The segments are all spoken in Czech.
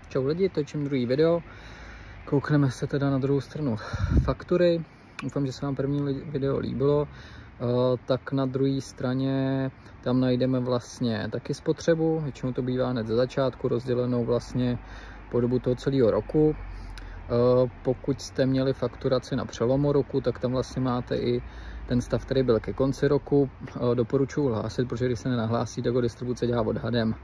Čau lidi, točím druhý video. Koukneme se teda na druhou stranu faktury. Doufám, že se vám první video líbilo. Tak na druhé straně tam najdeme vlastně taky spotřebu. Většinou to bývá hned ze začátku, rozdělenou vlastně po dobu toho celého roku. Pokud jste měli fakturaci na přelomu roku, tak tam vlastně máte i ten stav, který byl ke konci roku. Doporučuji hlásit, protože když se nenahlásí, tak ho distribuce dělá odhadem.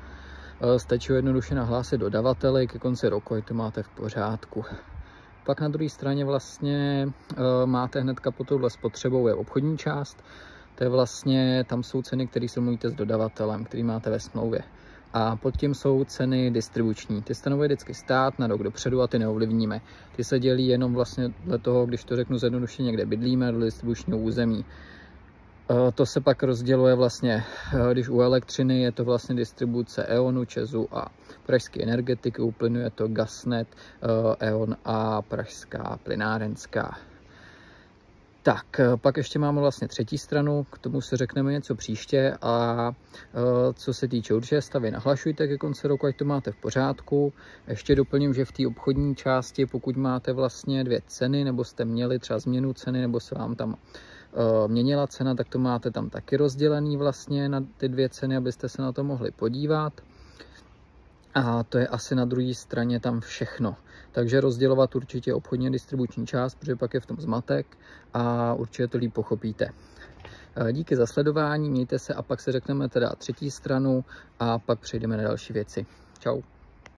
Stačí jednoduše nahlásit dodavateli ke konci roku, ať to máte v pořádku. Pak na druhé straně vlastně máte hnedka pod touhle spotřebou je obchodní část. To je vlastně, tam jsou ceny, které se mluvíte s dodavatelem, který máte ve smlouvě. A pod tím jsou ceny distribuční. Ty stanovuje vždycky stát na rok dopředu a ty neovlivníme. Ty se dělí jenom vlastně dle toho, když to řeknu zjednodušeně, někde bydlíme, do distribučního území. To se pak rozděluje vlastně, když u elektřiny je to vlastně distribuce E.ONu, ČEZu a Pražské energetiky, u plynu je to Gasnet, E.ON a Pražská plynárenská. Tak, pak ještě máme vlastně třetí stranu, k tomu se řekneme něco příště a co se týče určitě stavy, nahlašujte ke konci roku, ať to máte v pořádku. Ještě doplním, že v té obchodní části, pokud máte vlastně dvě ceny, nebo jste měli třeba změnu ceny, nebo se vám tam měnila cena, tak to máte tam taky rozdělený vlastně na ty dvě ceny, abyste se na to mohli podívat. A to je asi na druhé straně tam všechno. Takže rozdělovat určitě obchodně distribuční část, protože pak je v tom zmatek a určitě to líp pochopíte. Díky za sledování, mějte se a pak se řekneme teda třetí stranu a pak přejdeme na další věci. Čau.